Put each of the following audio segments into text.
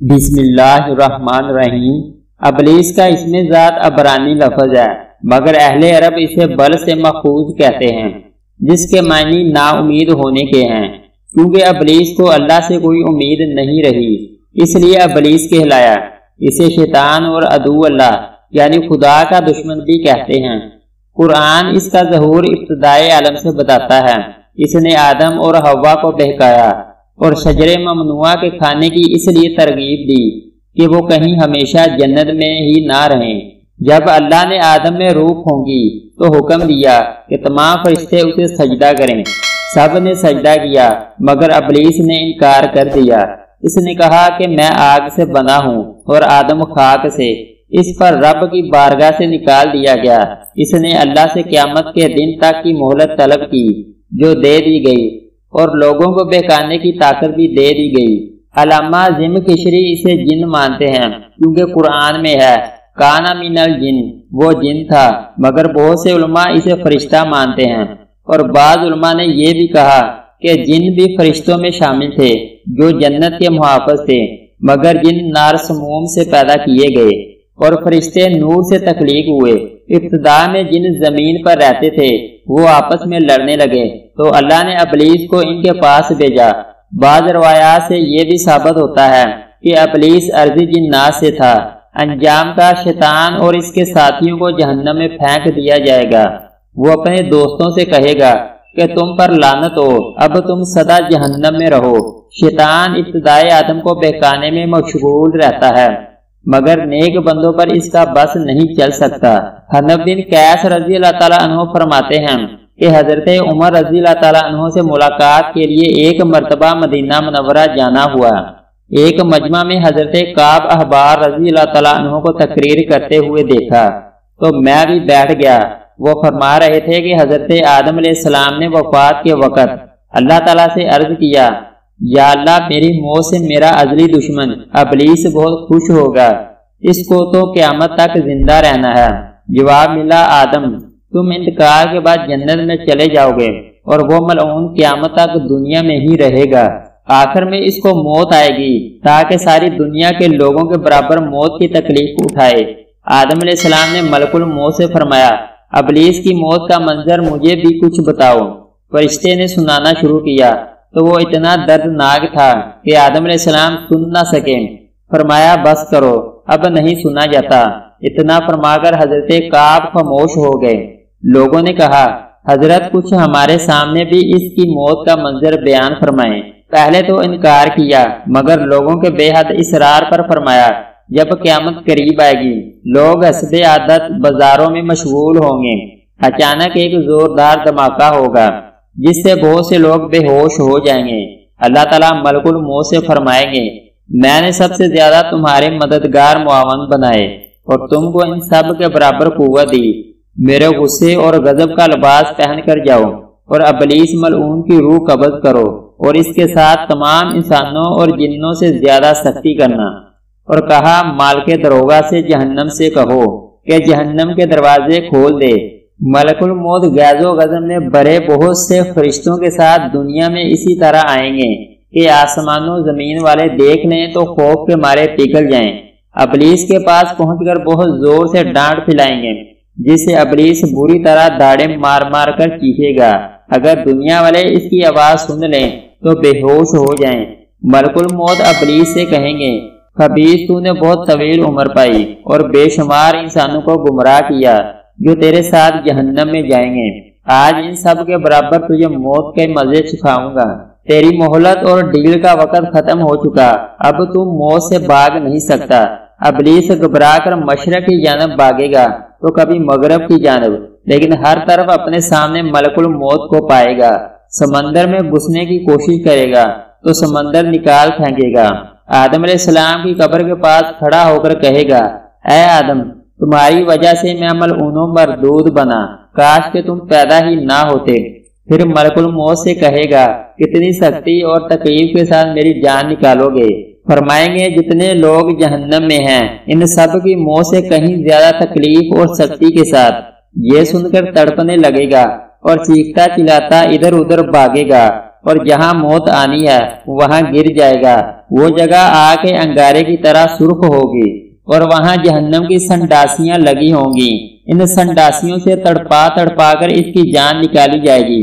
بسم اللہ الرحمن الرحیم۔ ابلیس کا اسم ذات عبرانی لفظ ہے، مگر اہل عرب اسے بل سے ماخوذ کہتے ہیں، جس کے معنی نا امید ہونے کے ہیں، کیونکہ ابلیس کو اللہ سے کوئی امید نہیں رہی، اس لیے ابلیس کہلایا۔ اسے شیطان اور عدو اللہ یعنی خدا کا دشمن بھی کہتے ہیں۔ قرآن اس کا ظہور ابتدائے عالم سے بتاتا ہے۔ اس نے آدم اور حوا کو بہکایا اور شجر ممنوعہ کے کھانے کی اس لیے ترغیب دی کہ وہ کہیں ہمیشہ جنت میں ہی نہ رہیں۔ جب اللہ نے آدم میں روح پھونکی تو حکم دیا کہ تمام فرشتے اسے سجدہ کریں۔ سب نے سجدہ کیا مگر ابلیس نے انکار کر دیا۔ اس نے کہا کہ میں آگ سے بنا ہوں اور آدم خاک سے۔ اس پر رب کی بارگاہ سے نکال دیا گیا۔ اس نے اللہ سے قیامت کے دن تک کی مہلت طلب کی جو دے دی گئی، اور لوگوں کو بہکانے کی طاقت بھی دے دی گئی۔ علامہ زمخشری اسے جن مانتے ہیں کیونکہ قرآن میں ہے کانا من الجن، وہ جن تھا، مگر بہت سے علماء اسے فرشتہ مانتے ہیں، اور بعض علماء نے یہ بھی کہا کہ جن بھی فرشتوں میں شامل تھے جو جنت کے محافظ تھے، مگر جن نار سموم سے پیدا کیے گئے اور فرشتے نور سے تخلیق ہوئے۔ ابتدا میں جن زمین پر رہتے تھے وہ آپس میں لڑنے لگے تو اللہ نے ابلیس کو ان کے پاس بھیجا۔ بعض روایات سے یہ بھی ثابت ہوتا ہے کہ ابلیس ارضی جنات سے تھا۔ انجام کا شیطان اور اس کے ساتھیوں کو جہنم میں پھینک دیا جائے گا۔ وہ اپنے دوستوں سے کہے گا کہ تم پر لعنت ہو، اب تم سدا جہنم میں رہو۔ شیطان ابتدائے آدم کو بہکانے میں مشغول رہتا ہے، مگر نیک بندوں پر اس کا بس نہیں چل سکتا۔ حنف بن قیس رضی اللہ تعالیٰ عنہ فرماتے ہیں کہ حضرت عمر رضی اللہ تعالیٰ عنہ سے ملاقات کے لیے ایک مرتبہ مدینہ منورہ جانا ہوا۔ ایک مجمع میں حضرت کعب احبار رضی اللہ تعالیٰ عنہ کو تقریر کرتے ہوئے دیکھا تو میں بھی بیٹھ گیا۔ وہ فرما رہے تھے کہ حضرت آدم علیہ السلام نے وفات کے وقت اللہ تعالیٰ سے عرض کیا، یا اللہ میری موت سے میرا ازلی دشمن ابلیس بہت خوش ہوگا، اس کو تو قیامت تک زندہ رہنا ہے۔ جواب ملا، آدم تم انتقال کے بعد جنت میں چلے جاؤ گے اور وہ ملعون قیامت تک دنیا میں ہی رہے گا۔ آخر میں اس کو موت آئے گی تاکہ ساری دنیا کے لوگوں کے برابر موت کی تکلیف اٹھائے۔ آدم علیہ السلام نے ملک الموت سے فرمایا، ابلیس کی موت کا منظر مجھے بھی کچھ بتاؤ۔ فرشتے نے سنانا شروع کیا تو وہ اتنا دردناک تھا کہ آدم علیہ السلام سن نہ سکے۔ فرمایا بس کرو، اب نہیں سنا جاتا۔ اتنا فرما کر حضرت کعب خاموش ہو گئے۔ لوگوں نے کہا، حضرت کچھ ہمارے سامنے بھی اس کی موت کا منظر بیان فرمائیں۔ پہلے تو انکار کیا مگر لوگوں کے بے حد اصرار پر فرمایا، جب قیامت قریب آئے گی لوگ حسب عادت بازاروں میں مشغول ہوں گے۔ اچانک ایک زوردار دھماکہ ہوگا جس سے بہت سے لوگ بے ہوش ہو جائیں گے۔ اللہ تعالیٰ ملک الموت سے فرمائیں گے، میں نے سب سے زیادہ تمہارے مددگار معاون بنائے اور تم کو ان سب کے برابر قوت دی۔ میرے غصے اور غضب کا لباس پہن کر جاؤ اور ابلیس ملعون کی روح قبض کرو اور اس کے ساتھ تمام انسانوں اور جنوں سے زیادہ سختی کرنا۔ اور کہا، مالک دروغہ سے جہنم سے کہو کہ جہنم کے دروازے کھول دے۔ ملک الموت غیظ و غضب میں بھرے بہت سے فرشتوں کے ساتھ دنیا میں اسی طرح آئیں گے کہ آسمان و زمین والے دیکھ لیں تو خوف کے مارے پگھل جائیں۔ ابلیس کے پاس پہنچ کر بہت زور سے ڈانٹ پھیلائیں گے جس سے ابلیس بری طرح داڑے مار مار کر چیخے گا۔ اگر دنیا والے اس کی آواز سن لیں تو بے ہوش ہو جائیں۔ ملک الموت ابلیس سے کہیں گے، خبیث تو نے بہت طویل عمر پائی اور بے شمار انسانوں کو گمراہ کیا جو تیرے ساتھ جہنم میں جائیں گے۔ آج ان سب کے برابر تجھے موت کے مزے چکھاؤں گا۔ تیری مہلت اور ڈیل کا وقت ختم ہو چکا، اب تو موت سے بھاگ نہیں سکتا۔ ابلیس گھبرا کر مشرق کی جانب بھاگے گا تو کبھی مغرب کی جانب، لیکن ہر طرف اپنے سامنے ملک الموت کو پائے گا۔ سمندر میں گھسنے کی کوشش کرے گا تو سمندر نکال پھینکے گا۔ آدم علیہ السلام کی قبر کے پاس کھڑا ہو کر کہے گا، اے آدم تمہاری وجہ سے میں ملعون و مردود بنا، کاش کہ تم پیدا ہی نہ ہوتے۔ پھر ملک الموت سے کہے گا، کتنی سختی اور تکلیف کے ساتھ میری جان نکالو گے؟ فرمائیں گے، جتنے لوگ جہنم میں ہیں ان سب کی موت سے کہیں زیادہ تکلیف اور سختی کے ساتھ۔ یہ سن کر تڑپنے لگے گا اور چیختا چلاتا ادھر ادھر بھاگے گا اور جہاں موت آنی ہے وہاں گر جائے گا، وہ جگہ آگ کے انگارے کی طرح سرخ ہوگی، اور وہاں جہنم کی سنڈاسیاں لگی ہوں گی، ان سنڈاسیوں سے تڑپا تڑپا کر اس کی جان نکالی جائے گی۔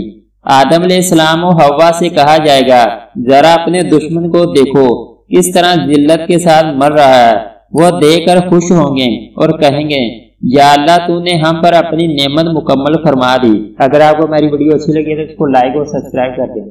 آدم علیہ السلام و حوا سے کہا جائے گا ذرا اپنے دشمن کو دیکھو کس طرح ذلت کے ساتھ مر رہا ہے، وہ دیکھ کر خوش ہوں گے اور کہیں گے یا اللہ تو نے ہم پر اپنی نعمت مکمل فرما دی۔ اگر آپ کو ہماری ویڈیو اچھی لگی تو اس کو لائک اور سبسکرائب کر دیں۔